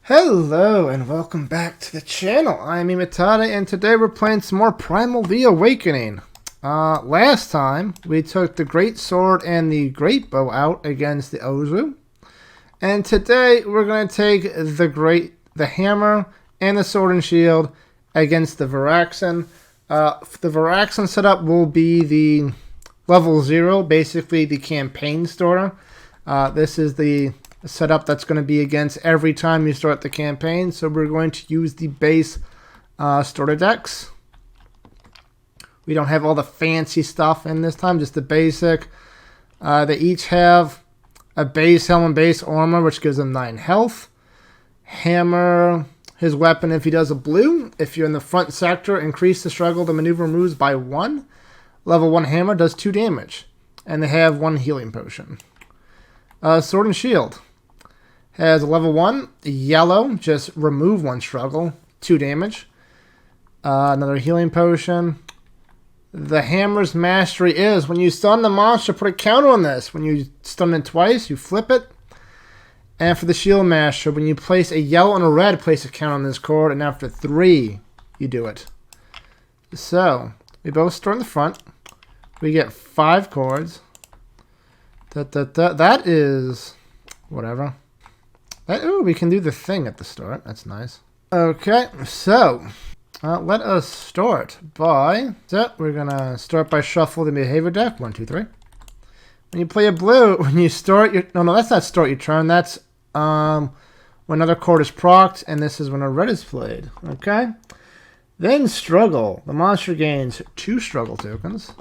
Hello and welcome back to the channel. I'm Imitata and today we're playing some more Primal The Awakening. Last time we took the Great Sword and the Great Bow out against the Ozu. And today we're going to take the Hammer and the Sword and Shield against the Vyraxen. The Vyraxen setup will be the level 0, basically the campaign starter. This is the setup that's going to be against every time you start the campaign. So we're going to use the base starter decks. We don't have all the fancy stuff in this time, just the basic. They each have a base helmet and base armor, which gives them 9 health. Hammer, his weapon if he does a blue. If you're in the front sector, increase the struggle to maneuver moves by 1. Level 1 hammer does 2 damage. And they have 1 healing potion. Sword and shield. Has a level 1, yellow, just remove 1 struggle, 2 damage. Another healing potion. The hammer's mastery is, when you stun the monster, put a counter on this. When you stun it twice, you flip it. And for the shield master, when you place a yellow and a red, place a counter on this card, and after 3, you do it. So, we both start in the front. We get 5 cards. That is whatever. Ooh, we can do the thing at the start. That's nice. Okay, so let us start by... So we're going to start by shuffle the behavior deck. 1, 2, 3. When you play a blue, when you start your... No, that's not start your turn. That's when another card is procced, and this is when a red is played. Okay? Then struggle. The monster gains 2 struggle tokens.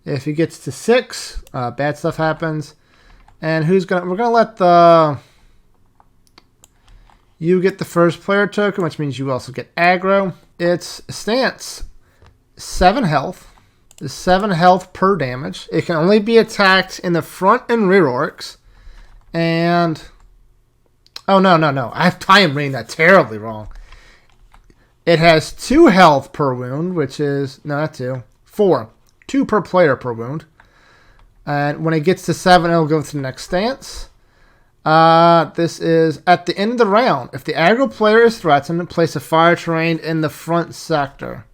If he gets to 6, bad stuff happens. And we're gonna let you get the first player token, which means you also get aggro. Its stance, 7 health. 7 health per damage. It can only be attacked in the front and rear arcs. And oh no. I am reading that terribly wrong. It has 2 health per wound, which is not 2, 4. 2 per player per wound. And when it gets to 7, it'll go to the next stance. This is at the end of the round. If the aggro player is threatened, place a fire terrain in the front sector.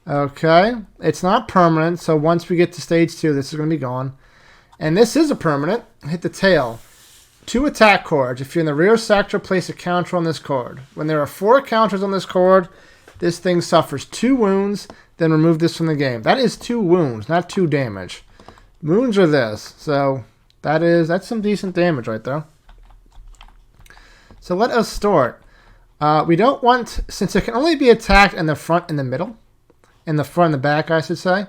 Okay. It's not permanent, so once we get to stage 2, this is going to be gone. And this is a permanent. Hit the tail. 2 attack cards. If you're in the rear sector, place a counter on this card. When there are 4 counters on this card, this thing suffers 2 wounds, then remove this from the game. That is 2 wounds, not 2 damage. Wounds are this, so that's some decent damage right there. So let us start. We don't want, since it can only be attacked in the front and the middle, in the front and the back, I should say.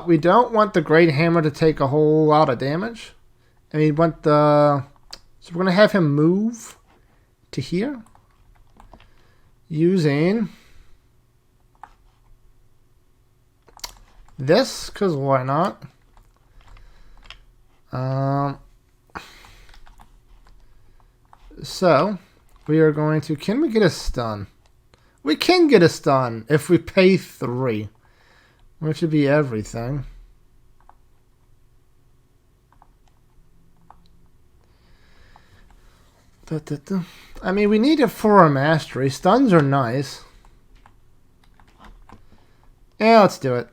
We don't want the Great Hammer to take a whole lot of damage. And we want so we're going to have him move to here using this, because why not? So we are going to, can we get a stun? We can get a stun if we pay 3, which would be everything. I mean, we need it for our mastery. Stuns are nice. Yeah, let's do it.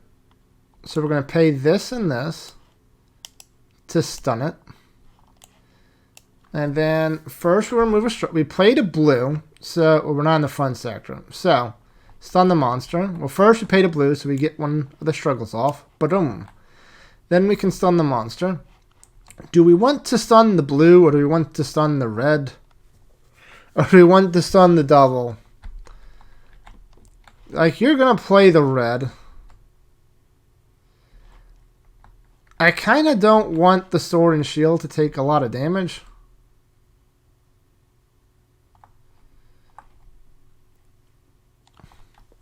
So we're going to pay this and this to stun it. And then first we remove we played a blue, so we're not in the front sector. So stun the monster. Well, first we paid a blue, so we get one of the struggles off. Boom. Then we can stun the monster. Do we want to stun the blue, or do we want to stun the red? Or do we want to stun the double? Like, you're gonna play the red. I kind of don't want the sword and shield to take a lot of damage.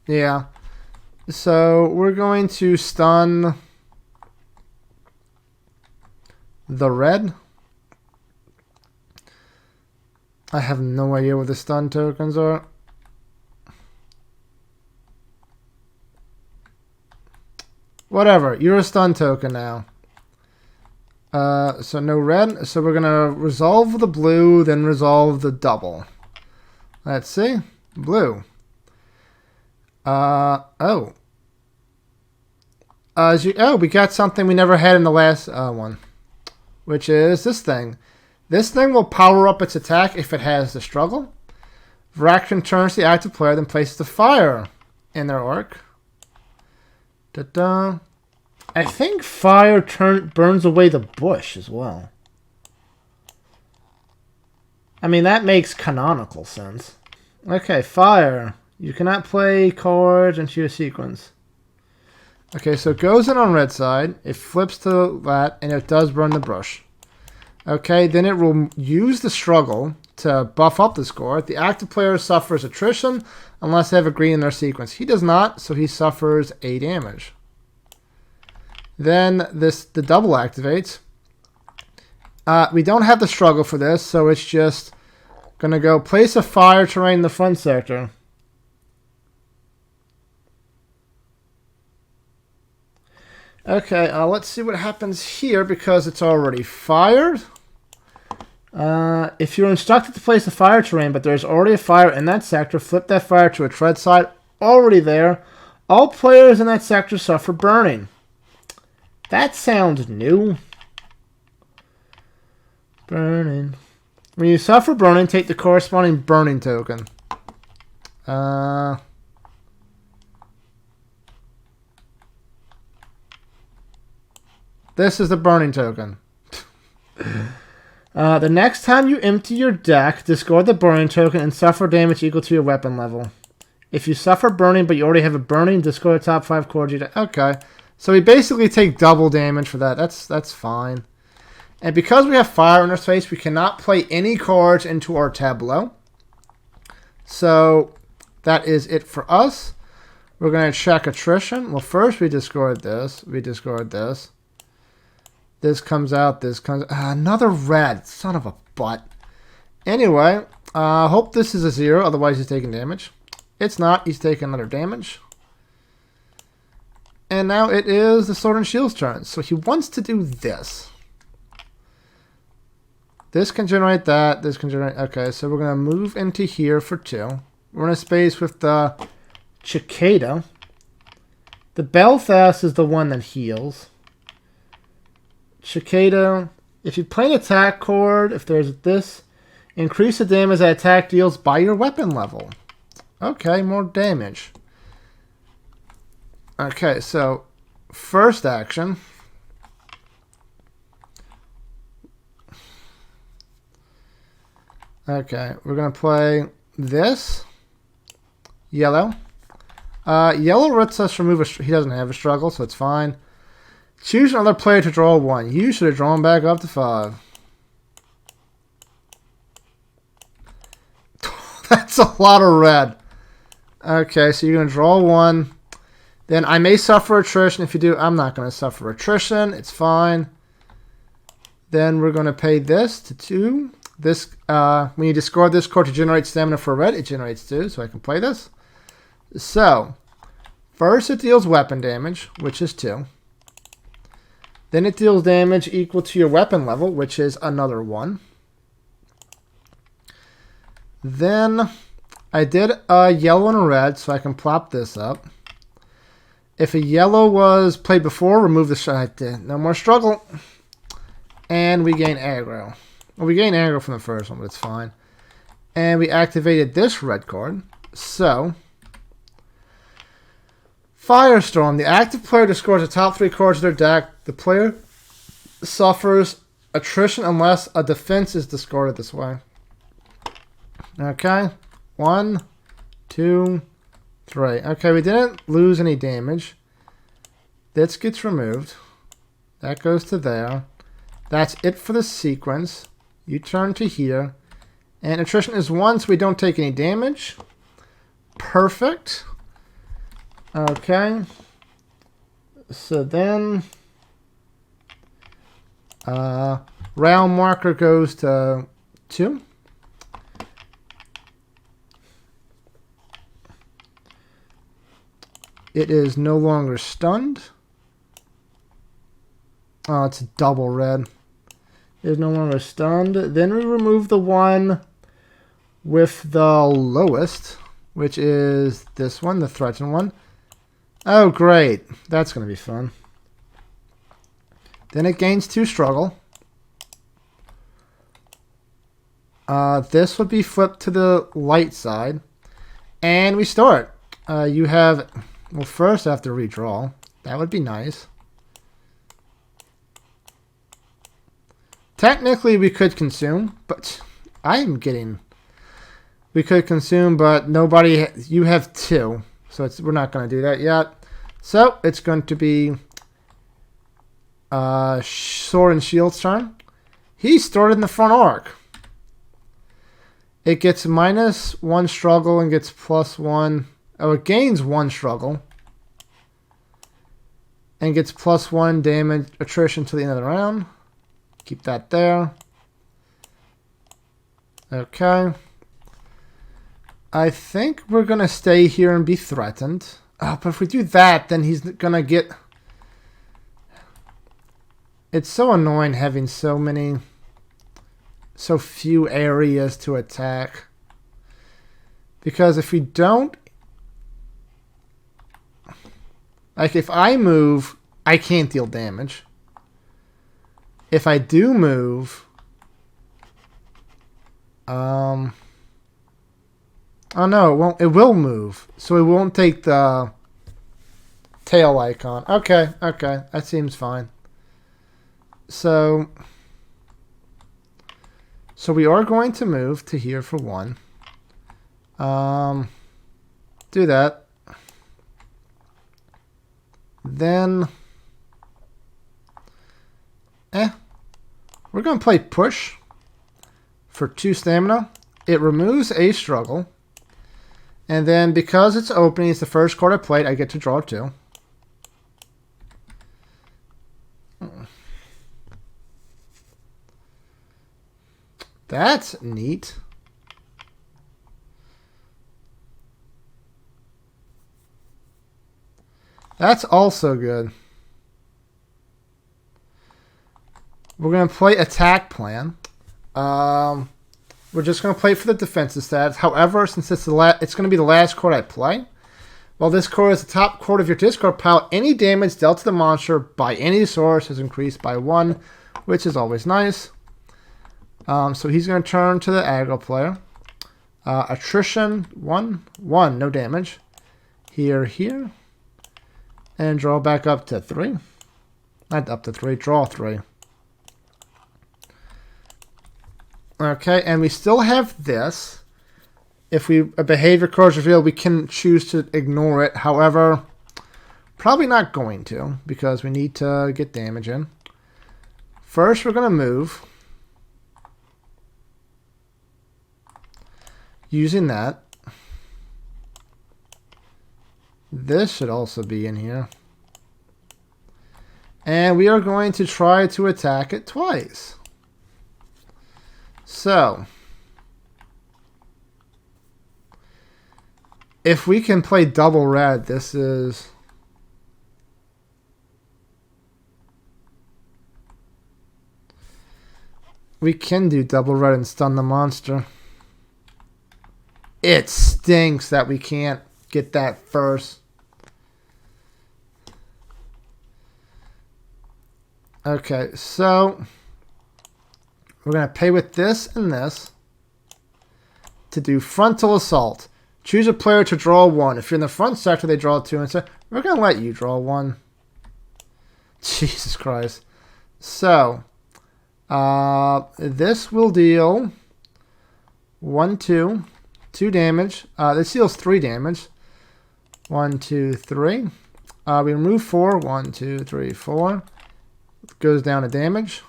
Yeah. So we're going to stun the red. I have no idea what the stun tokens are. Whatever. You're a stun token now. So no red. So we're gonna resolve the blue, then resolve the double. Let's see. Blue. Oh. We got something we never had in the last one, which is this thing. This thing will power up its attack if it has the struggle. Vyraxen turns the active player, then places the fire in their orc. Da-da. I think fire burns away the bush as well. I mean, that makes canonical sense. Okay, fire. You cannot play cards into your sequence. Okay, so it goes in on red side. It flips to that, and it does burn the brush. Okay, then it will use the struggle to buff up the score. The active player suffers attrition unless they have a green in their sequence. He does not, so he suffers 8 damage. Then the double activates. We don't have the struggle for this, so it's just going to go place a fire terrain in the front sector. Okay, let's see what happens here because it's already fired. If you're instructed to place a fire terrain, but there's already a fire in that sector, flip that fire to a tread side already there. All players in that sector suffer burning. That sounds new. Burning. When you suffer burning, take the corresponding burning token. This is the burning token. The next time you empty your deck, discard the burning token and suffer damage equal to your weapon level. If you suffer burning, but you already have a burning, discard the top 5 cards you deck. Okay. So we basically take double damage for that. That's fine. And because we have fire in our space, we cannot play any cards into our tableau. So that is it for us. We're going to check attrition. Well, first we discard this. We discard this. This comes out. This comes... another red. Son of a butt. Anyway, I hope this is a 0. Otherwise, he's taking damage. It's not. He's taking another damage. And now it is the Sword and Shield's turn. So he wants to do this. This can generate that. This can generate... Okay, so we're going to move into here for 2. We're in a space with the Cicada. The Belfast is the one that heals. Cicada. If you play an attack card, if there's this, increase the damage that attack deals by your weapon level. Okay, more damage. Okay, so first action. Okay, we're going to play this. Yellow. Yellow lets us remove a... He doesn't have a struggle, so it's fine. Choose another player to draw 1. You should have drawn back up to 5. That's a lot of red. Okay, so you're going to draw 1. Then I may suffer attrition. If you do, I'm not going to suffer attrition. It's fine. Then we're going to pay this to 2. This, when you discard this card to generate stamina for red, it generates 2, so I can play this. So, first it deals weapon damage, which is 2. Then it deals damage equal to your weapon level, which is another 1. Then I did a yellow and a red, so I can plop this up. If a yellow was played before, remove the shot. No more struggle. And we gain aggro. Well, we gain aggro from the first one, but it's fine. And we activated this red card. So, Firestorm. The active player discards the top 3 cards of their deck. The player suffers attrition unless a defense is discarded this way. Okay. 1, 2, 3. Okay, we didn't lose any damage. This gets removed. That goes to there. That's it for the sequence. You turn to here. And attrition is 1, so we don't take any damage. Perfect. Okay. So then... round marker goes to 2. It is no longer stunned. Oh, it's a double red. is no longer stunned. Then we remove the one with the lowest, which is this one, the threatened one. Oh, great. That's going to be fun. Then it gains 2 struggle. This would be flipped to the light side. And we start. You have... Well, first I have to redraw. That would be nice. Technically, we could consume, but I'm getting... We could consume, but nobody... You have 2, so we're not going to do that yet. So, it's going to be Sword and Shield's turn. He started in the front arc. It gets -1 struggle and gets +1... Oh, it gains 1 struggle. And gets +1 damage attrition to the end of the round. Keep that there. Okay. I think we're going to stay here and be threatened. Oh, but if we do that, then he's going to get... It's so annoying having so few areas to attack. Because if we don't... Like, if I move, I can't deal damage. If I do move... Oh no, it won't. It will move. So it won't take the tail icon. Okay, okay. That seems fine. So we are going to move to here for 1. Do that. Then, we're going to play Push for 2 stamina. It removes a struggle. And then, because it's opening, it's the first card I played, I get to draw 2. That's neat. That's also good. We're going to play Attack Plan. We're just going to play for the defensive stats. However, since it's it's going to be the last card I play. While this card is the top card of your discard pile, any damage dealt to the monster by any source is increased by 1, which is always nice. So he's going to turn to the aggro player. Attrition 1, no damage. Here. And draw back up to 3. Not up to 3, draw 3. Okay, and we still have this. If a behavior card is revealed, we can choose to ignore it. However, probably not going to, because we need to get damage in. First, we're going to move. Using that. This should also be in here. And we are going to try to attack it twice. So, if we can play double red, this is... We can do double red and stun the monster. It stinks that we can't get that first. Okay, so we're going to pay with this and this to do frontal assault. Choose a player to draw 1. If you're in the front sector, they draw 2. And so we're going to let you draw 1. Jesus Christ. So, this will deal 1, 2, 2 damage. This deals 3 damage. 1, 2, 3. We remove 4. 1, 2, 3, 4. It goes down to damage.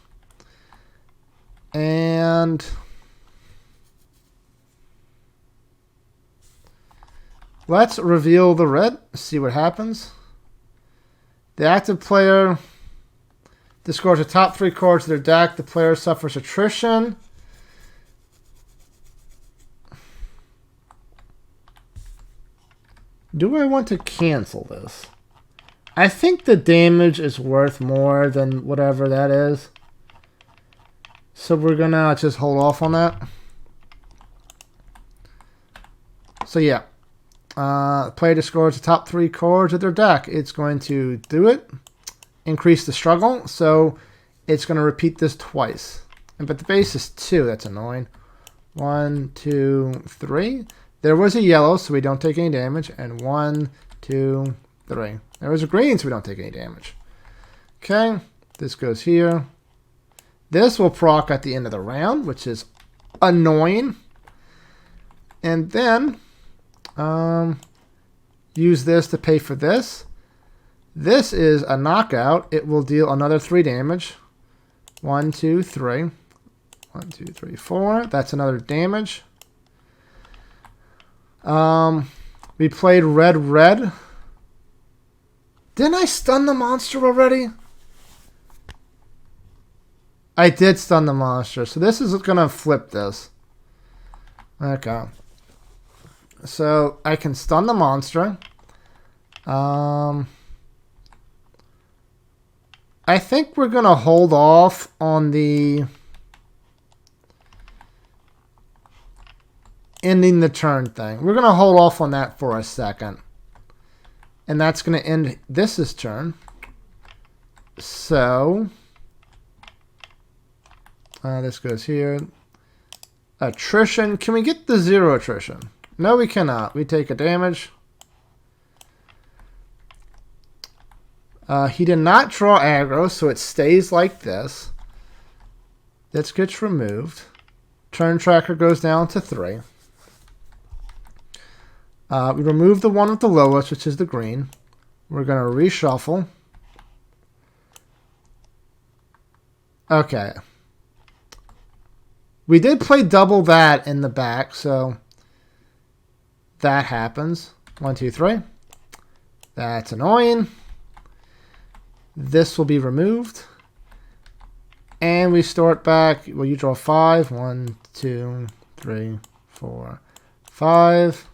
And let's reveal the red. See what happens. The active player discards the top 3 cards of their deck. The player suffers attrition. Do I want to cancel this? I think the damage is worth more than whatever that is. So we're gonna just hold off on that. So yeah, player discards the top 3 cards of their deck. It's going to do it, increase the struggle. So it's going to repeat this twice. But the base is 2. That's annoying. 1, 2, 3. There was a yellow, so we don't take any damage. And 1, 2, 3. There was a green, so we don't take any damage. Okay, this goes here. This will proc at the end of the round, which is annoying. And then use this to pay for this. This is a knockout. It will deal another 3 damage. 1, 2, 3. 1, 2, 3, 4. That's another damage. We played red, red. Didn't I stun the monster already? I did stun the monster. So this is going to flip this. Okay. So I can stun the monster. I think we're going to hold off on the ending the turn thing. We're going to hold off on that for a second. And that's going to end this turn. So this goes here. Attrition. Can we get the 0 attrition? No, we cannot. We take a damage. He did not draw aggro, so it stays like this. This gets removed. Turn tracker goes down to 3. We remove the one with the lowest, which is the green. We're going to reshuffle. Okay. We did play double that in the back, so that happens. 1, 2, 3. That's annoying. This will be removed. And we start back. Well, you draw 5. 1, 2, 3, 4, 5.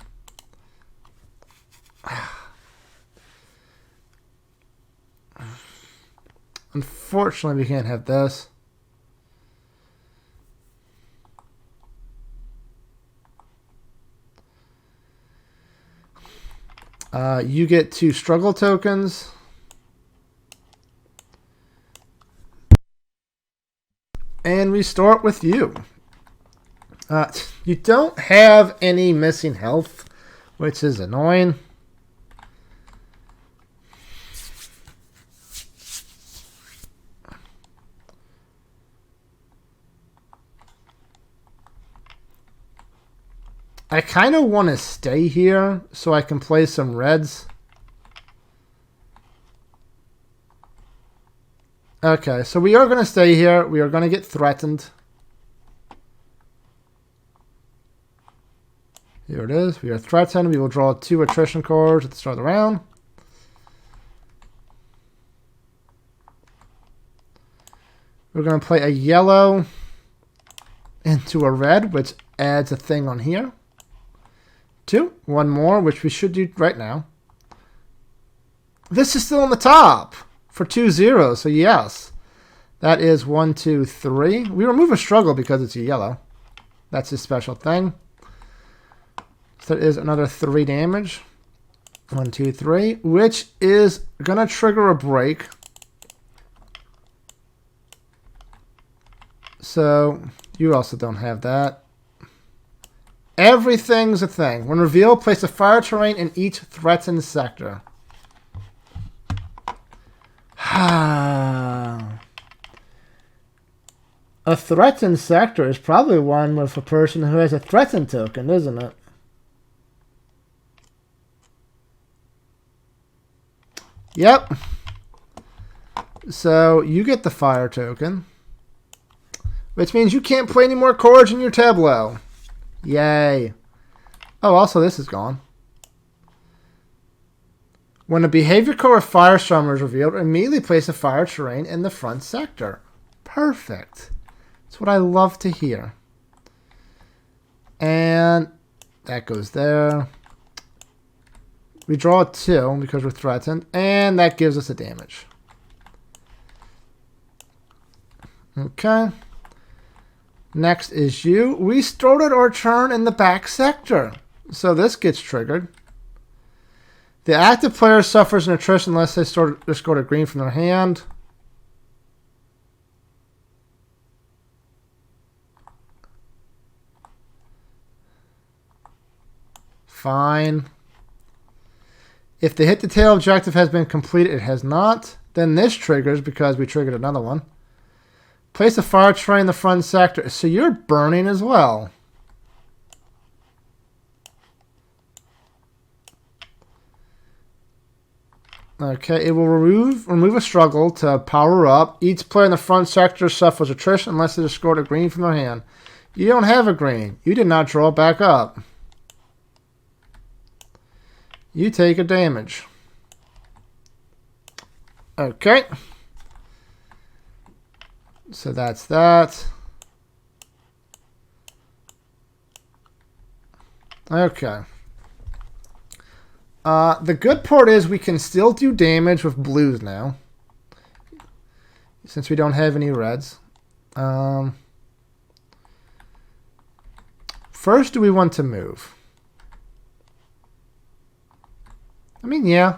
Unfortunately, we can't have this. You get 2 struggle tokens. And we start with you. You don't have any missing health, which is annoying. I kind of want to stay here so I can play some reds. Okay, so we are going to stay here. We are going to get threatened. Here it is. We are threatened. We will draw 2 attrition cards at the start of the round. We're going to play a yellow into a red, which adds a thing on here. 2. 1 more, which we should do right now. This is still on the top for 2 zeros, so yes. That is 1, 2, 3. We remove a struggle because it's a yellow. That's his special thing. So that is another 3 damage. 1, 2, 3, which is going to trigger a break. So you also don't have that. Everything's a thing. When revealed, place a fire terrain in each threatened sector. A threatened sector is probably one with a person who has a threatened token, isn't it? Yep. So you get the fire token, which means you can't play any more cards in your tableau. Yay. Oh, also this is gone. When a behavior card with Firestormer is revealed, immediately place a fire terrain in the front sector. Perfect. That's what I love to hear. And that goes there. We draw 2 because we're threatened, and that gives us a damage. Okay. Next is you. We started our turn in the back sector, so this gets triggered. The active player suffers an attrition unless they scored a green from their hand. Fine. If the hit the tail objective has been completed, it has not. Then this triggers because we triggered another one. Place a fire tray in the front sector. So you're burning as well. Okay, it will remove a struggle to power up. Each player in the front sector suffers attrition unless they scored a green from their hand. You don't have a green. You did not draw it back up. You take a damage. Okay. So that's that. Okay. The good part is we can still do damage with blues now, since we don't have any reds. First, do we want to move? I mean, yeah.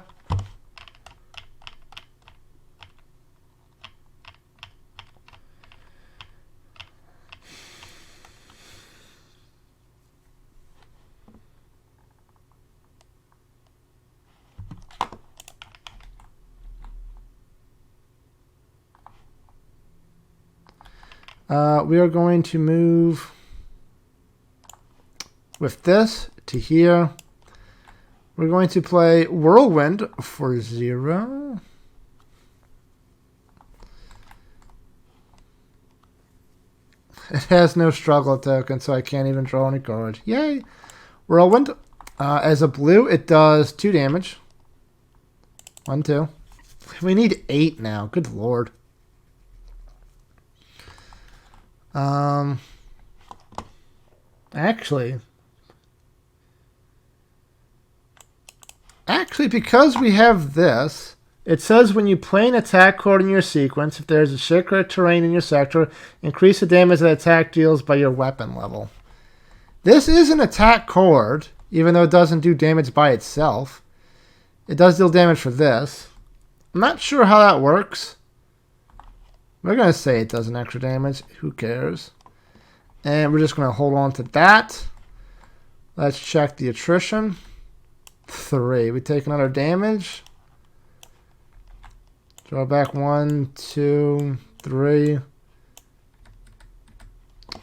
We are going to move with this to here. We're going to play Whirlwind for 0. It has no struggle token, so I can't even draw any cards. Yay! Whirlwind. As a blue, it does 2 damage. 1, 2. We need 8 now. Good lord. Actually, because we have this, it says when you play an attack card in your sequence, if there's a secret terrain in your sector, increase the damage that attack deals by your weapon level. This is an attack card, even though it doesn't do damage by itself. It does deal damage for this. I'm not sure how that works. We're going to say it does an extra damage. Who cares? And we're just going to hold on to that. Let's check the attrition. 3. We take another damage. Draw back 1, 2, 3.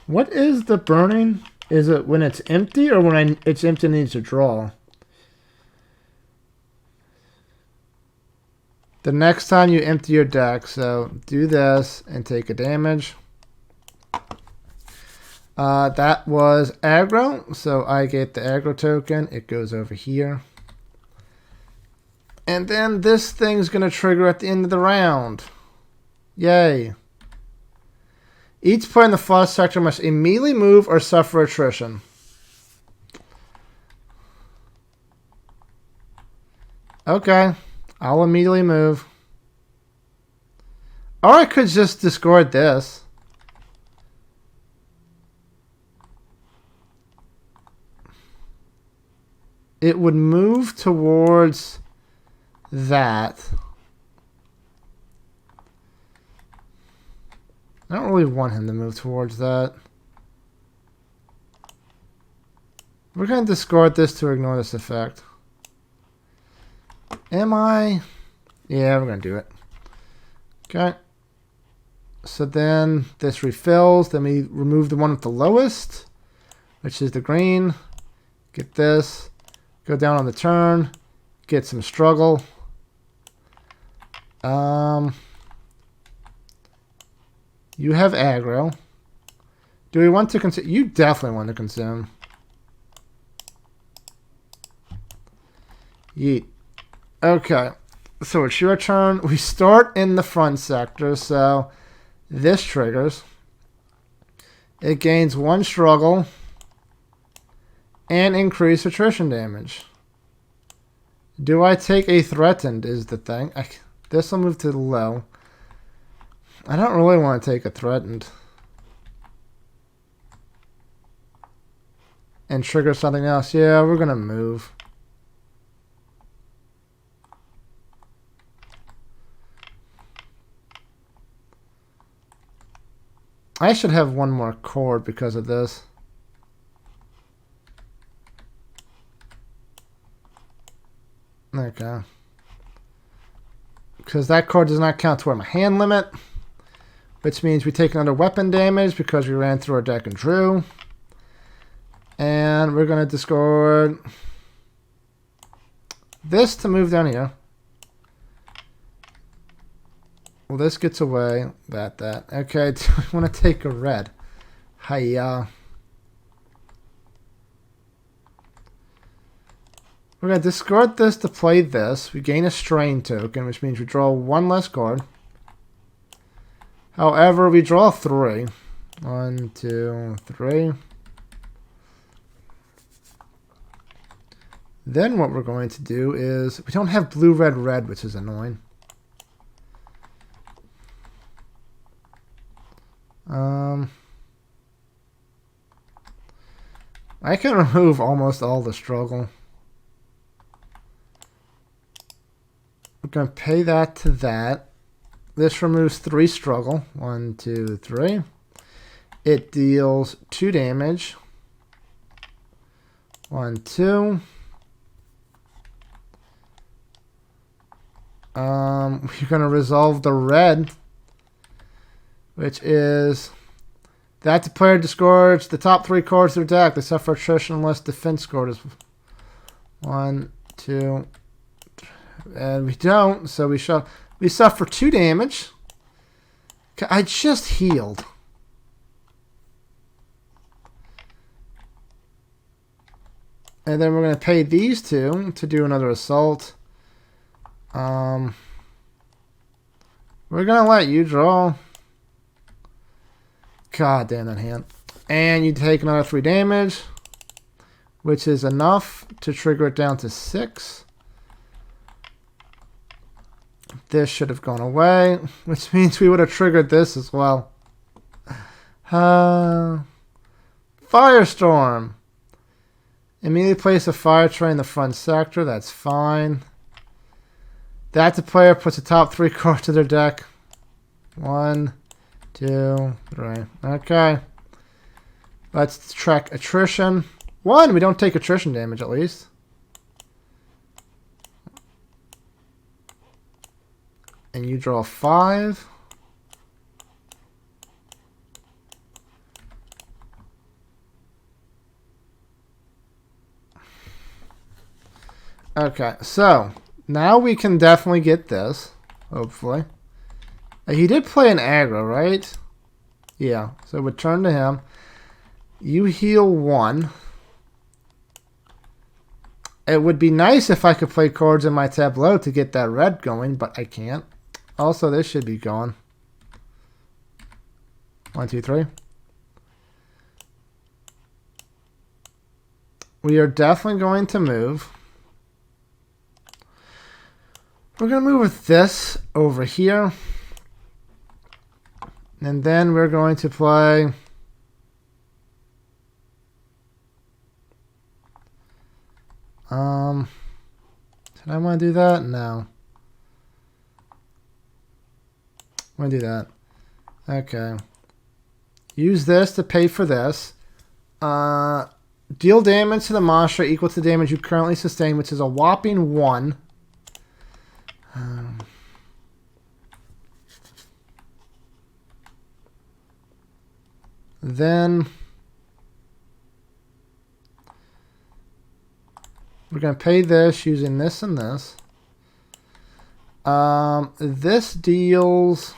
What is the burning? Is it when it's empty or when it's empty and needs to draw? The next time you empty your deck, so do this and take a damage. That was aggro, so I get the aggro token. It goes over here. And then this thing's going to trigger at the end of the round. Yay. Each player in the first sector must immediately move or suffer attrition. Okay. I'll immediately move. Or I could just discard this. It would move towards that. I don't really want him to move towards that. We're going to discard this to ignore this effect. Am I? Yeah, we're going to do it. Okay. So then this refills. Then we remove the one with the lowest, which is the green. Get this. Go down on the turn. Get some struggle. You have aggro. Do we want to consume? You definitely want to consume. Yeet. Okay. So it's your turn. We start in the front sector, so this triggers. It gains 1 struggle and increase attrition damage. Do I take a threatened is the thing. This will move to the low. I don't really want to take a threatened. and trigger something else. Yeah, we're going to move. I should have one more cord because of this. Okay. Because that card does not count toward my hand limit, which means we take another weapon damage because we ran through our deck and drew. And we're going to discard this to move down here. Well, this gets away. That. Okay, do I want to take a red? Hiya. We're going to discard this to play this. We gain a strain token, which means we draw one less card. However, we draw 3. 1, 2, 3. Then what we're going to do is, we don't have blue, red, red, which is annoying. I can remove almost all the struggle. We're going to pay that to that. This removes 3 struggle. 1, 2, 3. It deals 2 damage. 1, 2. We're going to resolve the red, which is that the player discards the top 3 cards of their deck. They suffer attrition unless defense score is 1, 2, and we don't. So we suffer 2 damage. I just healed. And then we're going to pay these 2 to do another assault. We're going to let you draw. God damn that hand. And you take another 3 damage, which is enough to trigger it down to 6. This should have gone away, which means we would have triggered this as well. Firestorm. Immediately place a fire tray in the front sector. That's fine. That the player puts the top 3 cards to their deck. 1, 2, 3. Okay. Let's track attrition. 1, we don't take attrition damage at least. And you draw 5. Okay, so now we can definitely get this, hopefully. He did play an aggro, right? Yeah, so return to him. You heal 1. It would be nice if I could play cards in my tableau to get that red going, but I can't. Also, this should be gone. 1, 2, 3. We are definitely going to move. We're going to move with this over here. And then we're going to play... Did I want to do that? No. I'm going to do that. Okay. Use this to pay for this. Deal damage to the monster equal to the damage you currently sustain, which is a whopping 1. Then we're going to pay this using this and this. This deals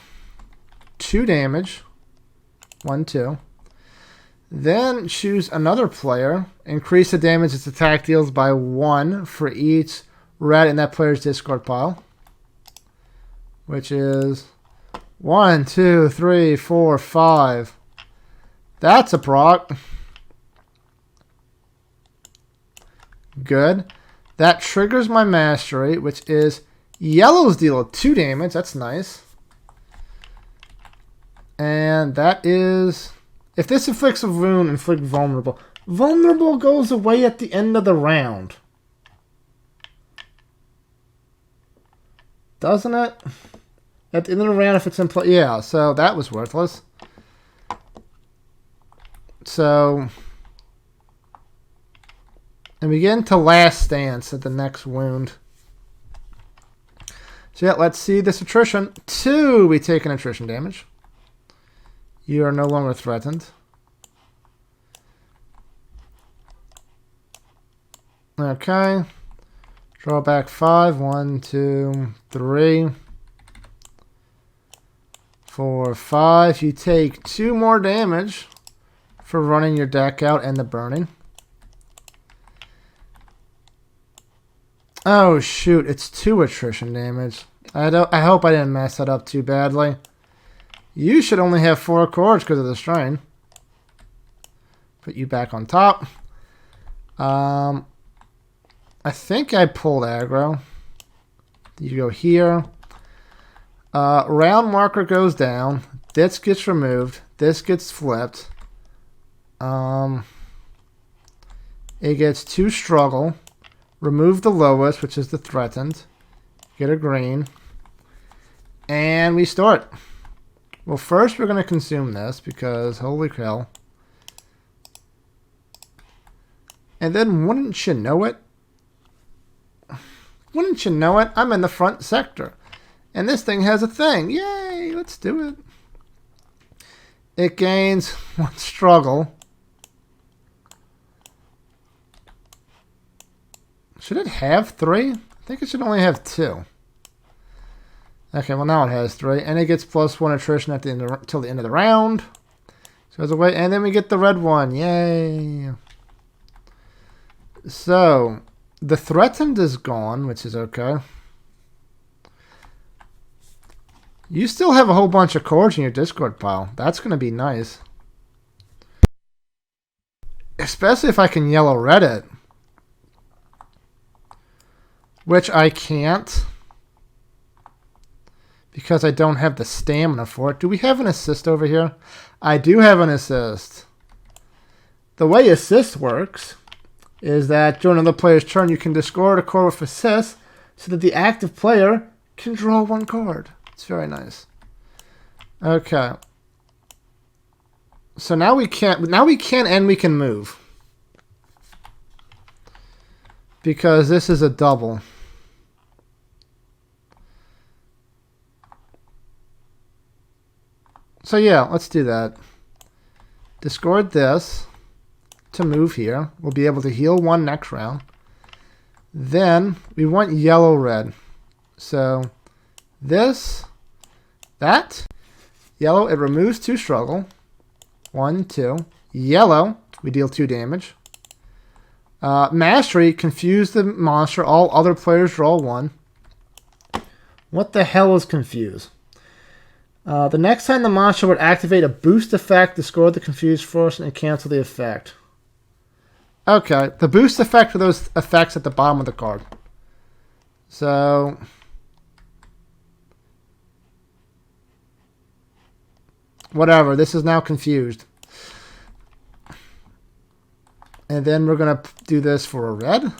2 damage. 1, 2. Then choose another player. Increase the damage its attack deals by 1 for each red in that player's discard pile. Which is 1, 2, 3, 4, 5. That's a proc. Good. That triggers my mastery, which is yellows deal 2 damage. That's nice. And that is... If this inflicts a wound, inflict vulnerable. Vulnerable goes away at the end of the round. Doesn't it? At the end of the round if it's in play. Yeah, so that was worthless. So... And we get into last stance at the next wound. So yeah, let's see this attrition. 2, we take an attrition damage. You are no longer threatened. Okay. Draw back 5. 1, 2, 3, 4, 5. You take 2 more damage for running your deck out and the burning. Oh shoot, it's 2 attrition damage. I hope I didn't mess that up too badly. You should only have 4 cards because of the strain. Put you back on top. I think I pulled aggro. You go here. Round marker goes down. This gets removed. This gets flipped. It gets 2 struggle. Remove the lowest, which is the threatened. Get a green. And we start. Well, first we're going to consume this because holy hell. And then wouldn't you know it? Wouldn't you know it? I'm in the front sector. And this thing has a thing. Yay! Let's do it. It gains 1 struggle. Should it have 3? I think it should only have 2. Okay, well now it has 3. And it gets +1 attrition at the end till the end of the round. So goes away. And then we get the red one. Yay. So, the threatened is gone, which is okay. You still have a whole bunch of cards in your discard pile. That's going to be nice. Especially if I can yellow-red it. Which I can't. Because I don't have the stamina for it. Do we have an assist over here? I do have an assist. The way assist works is that during another player's turn, you can discard a card with assist so that the active player can draw 1 card. It's very nice. Okay. So now we can and we can move. Because this is a double. So yeah, let's do that. Discard this to move here. We'll be able to heal 1 next round. Then we want yellow-red. So this, that, yellow, it removes 2 struggle. 1, 2. Yellow, we deal 2 damage. Mastery, confuse the monster. All other players draw 1. What the hell is confuse? The next time the monster would activate a boost effect, discard the confused force and cancel the effect. Okay, the boost effect are those effects at the bottom of the card. So... whatever, this is now confused. And then we're going to do this for a red.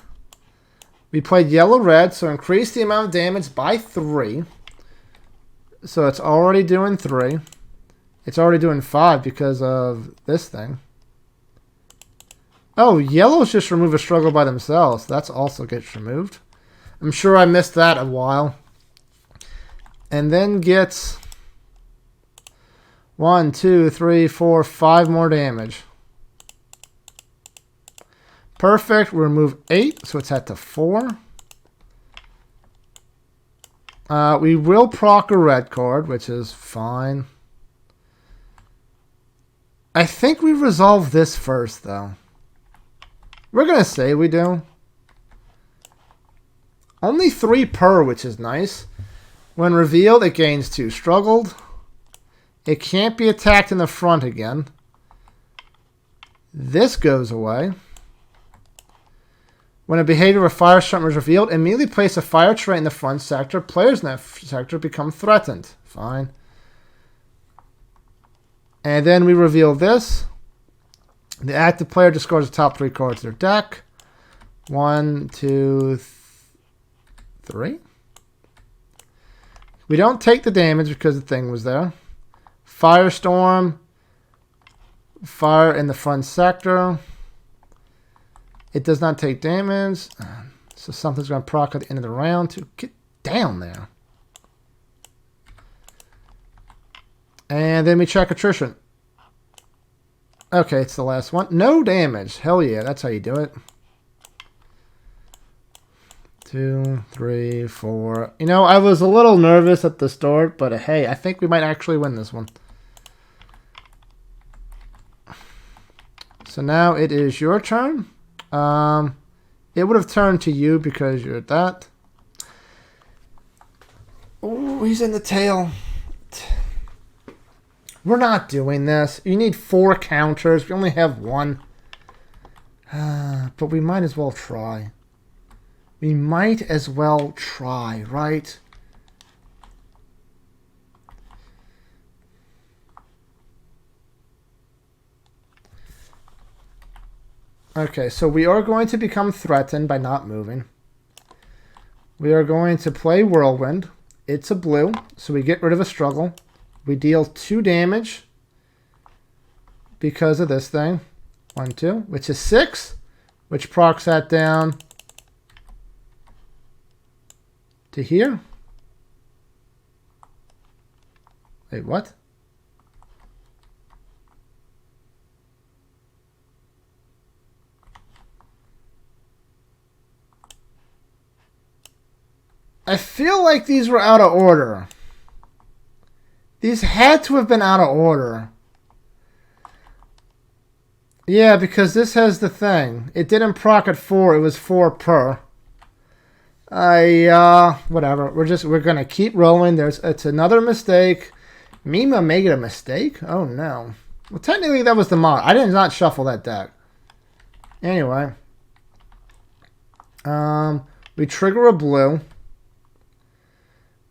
We played yellow-red, so increase the amount of damage by 3. So it's already doing 3. It's already doing 5 because of this thing. Oh, yellows just remove a struggle by themselves. That's also gets removed. I'm sure I missed that a while. And then gets 1, 2, 3, 4, 5 more damage. Perfect. We remove 8, so it's at to 4. We will proc a red card, which is fine. I think we resolve this first, though. We're going to say we do. Only 3 per, which is nice. When revealed, it gains 2 struggled. It can't be attacked in the front again. This goes away. When a behavior of fire strength is revealed, immediately place a fire trait in the front sector. Players in that sector become threatened. Fine. And then we reveal this. The active player discards the top 3 cards of their deck. 1, 2, 3. We don't take the damage because the thing was there. Firestorm. Fire in the front sector. It does not take damage. So something's going to proc at the end of the round to get down there. And then we check attrition. Okay, it's the last one. No damage. Hell yeah, that's how you do it. 2, 3, 4. You know, I was a little nervous at the start, but hey, I think we might actually win this one. So now it is your turn. It would have turned to you because you're that. Oh, he's in the tail. We're not doing this. You need 4 counters. We only have 1. But we might as well try. We might as well try, right? Okay, so we are going to become threatened by not moving. We are going to play Whirlwind. It's a blue, so we get rid of a struggle. We deal 2 damage because of this thing. 1, 2, which is 6, which procs that down to here. Wait, what? I feel like these were out of order. These had to have been out of order. Yeah, because this has the thing. It didn't proc at 4, it was 4 per. Whatever. We're gonna keep rolling. It's another mistake. Mima made a mistake? Oh no. Well, technically that was the mod. I did not shuffle that deck. Anyway. We trigger a blue.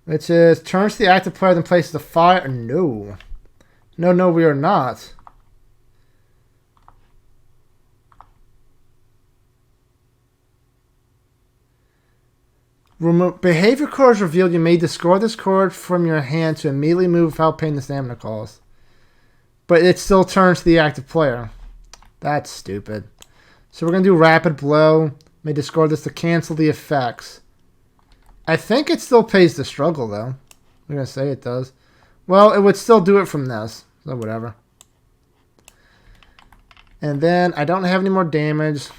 Which is turns to the active player, then places the fire. No. No, we are not. Behavior cards revealed. You may discard this card from your hand to immediately move without paying the stamina cost. But it still turns to the active player. That's stupid. So we're going to do Rapid Blow. May discard this to cancel the effects. I think it still pays the struggle, though. I'm going to say it does. Well, it would still do it from this. So whatever. And then I don't have any more damage.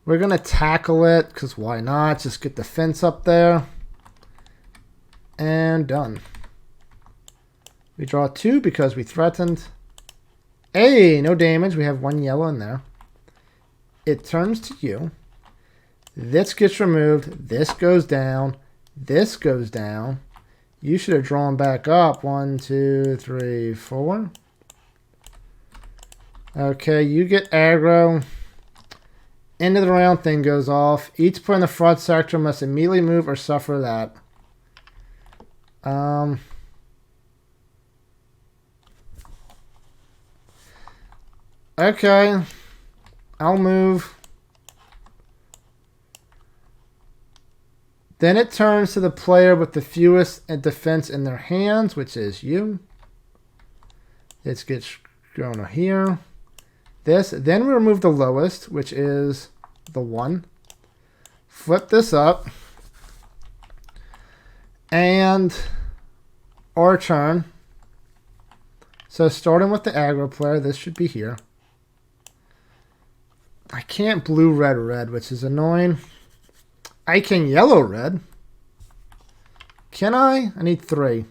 We're going to tackle it, because why not? Just get the fence up there. And done. We draw 2 because we threatened. Hey, no damage. We have 1 yellow in there. It turns to you. This gets removed. This goes down. This goes down. You should have drawn back up. 1, 2, 3, 4. Okay, you get aggro. End of the round thing goes off. Each player in the front sector must immediately move or suffer that. Okay. I'll move. Then it turns to the player with the fewest defense in their hands, which is you. It gets thrown here. This. Then we remove the lowest, which is the 1. Flip this up. And our turn. So starting with the aggro player, this should be here. I can't blue, red, red, which is annoying. I can yellow, red. Can I? I need 3.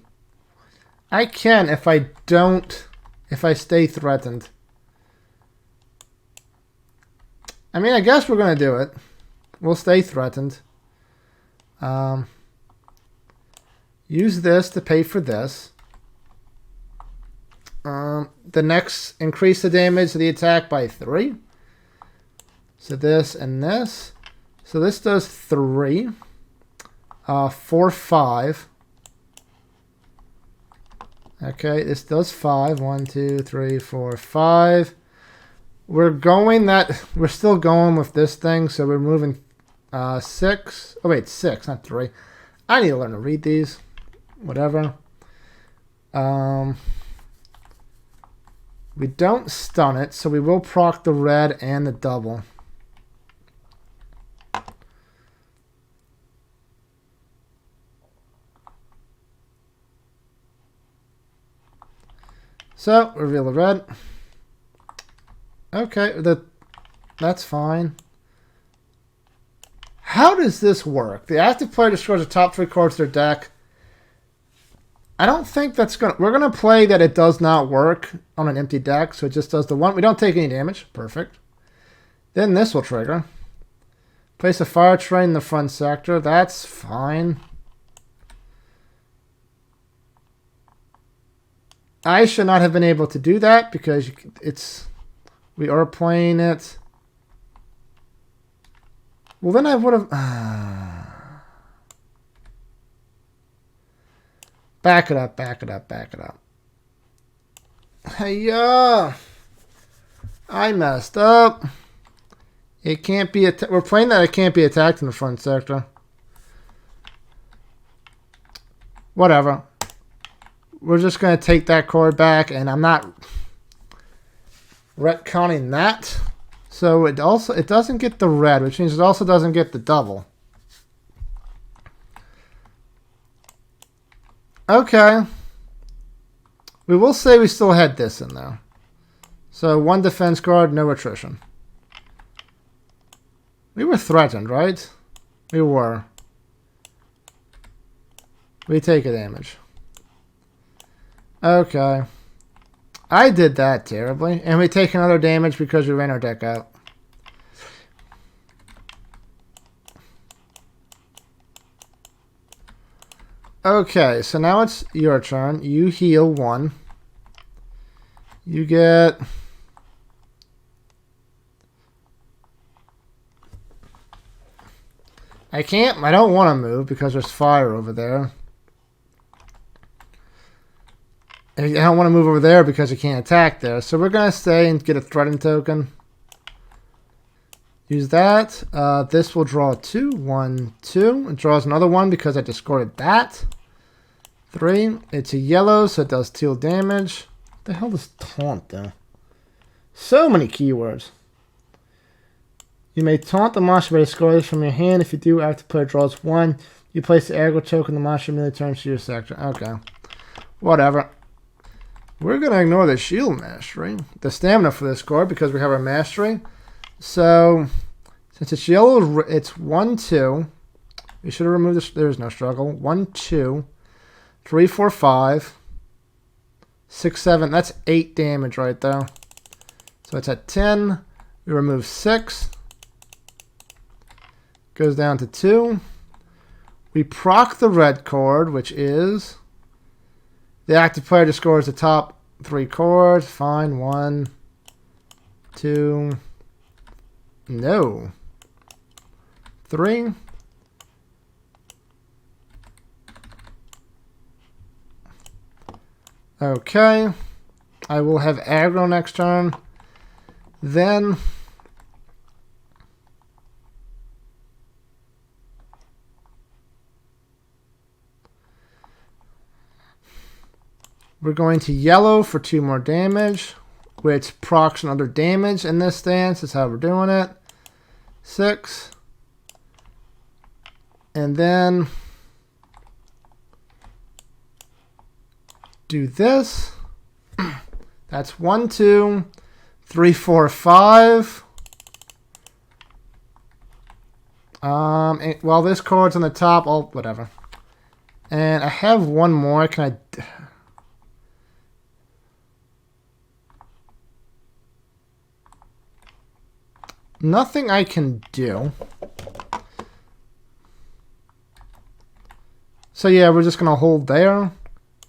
I can if I stay threatened. I mean, I guess we're going to do it. We'll stay threatened. Use this to pay for this. The next, increase the damage of the attack by 3. So this and this. So this does 3. 4, 5. Okay, this does 5. 1, 2, 3, 4, 5. We're still going with this thing, so we're moving 6. Oh wait, 6, not 3. I need to learn to read these. Whatever. We don't stun it, so we will proc the red and the double. So, reveal the red. Okay, that's fine. How does this work? The active player destroys the top 3 cards of their deck. I don't think that's going to... We're going to play that it does not work on an empty deck, so it just does the 1. We don't take any damage. Perfect. Then this will trigger. Place a fire train in the front sector. That's fine. I should not have been able to do that because we are playing it. Well, then I would have... Back it up, back it up, back it up. Hey, I messed up. It can't be... We're playing that it can't be attacked in the front sector. Whatever. We're just going to take that card back, and I'm not retconning that. So it doesn't get the red, which means it also doesn't get the double. Okay. We will say we still had this in there. So 1 defense card, no attrition. We were threatened, right? We were. We take a damage. Okay. I did that terribly. And we take another damage because we ran our deck out. Okay, so now it's your turn. You heal 1. You get... I don't want to move because there's fire over there. I don't want to move over there because you can't attack there. So we're going to stay and get a threaten token. Use that. This will draw 2. 1, 2. It draws another 1 because I discarded that. 3. It's a yellow, so it does 2 damage. What the hell does taunt do? So many keywords. You may taunt the monster by discarding this from your hand. If you do, after the player draws 1, you place the aggro token. The monster immediately turns to your sector. Okay. Whatever. We're going to ignore the shield mastery. The stamina for this card because we have our mastery. So, since it's yellow, it's 1, 2. We should have removed this. There's no struggle. 1, 2, 3, 4, 5, 6, 7. That's 8 damage right there. So it's at 10. We remove 6. Goes down to 2. We proc the red card, which is... The active player discards the top 3 cards. Fine. 1, 2... No. 3. Okay. I will have aggro next turn. Then we're going to yellow for 2 more damage, which procs another damage in this stance. Is how we're doing it. 6. And then do this. That's 1, 2, 3, 4, 5. While this card's on the top, whatever. And I have one more. Can I... Nothing I can do. So yeah, we're just going to hold there.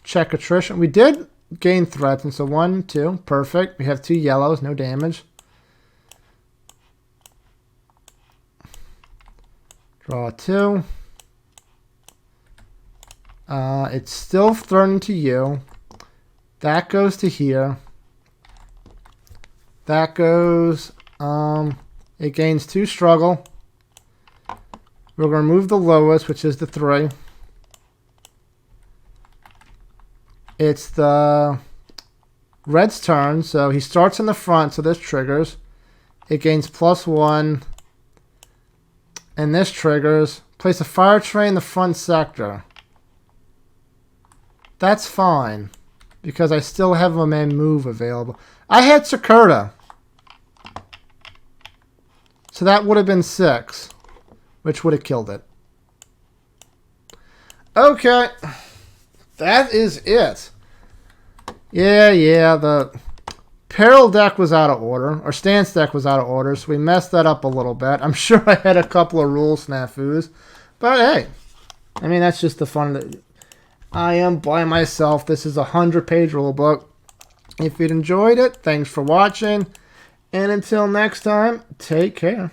Check attrition. We did gain threats, and so 1, 2. Perfect. We have 2 yellows, no damage. Draw 2. It's still thrown to you. That goes to here. That goes, it gains 2 struggle. We're going to remove the lowest, which is the 3. It's the red's turn, so he starts in the front, so this triggers. It gains +1, and this triggers. Place a fire tray in the front sector. That's fine, because I still have a man move available. I had Sakura, so that would have been 6, which would have killed it. Okay, that is it. Yeah, the Peril deck was out of order, or Stance deck was out of order, so we messed that up a little bit. I'm sure I had a couple of rule snafus, but hey, I mean, that's just the fun of it. I am by myself. This is a 100-page rule book. If you enjoyed it, thanks for watching, and until next time, take care.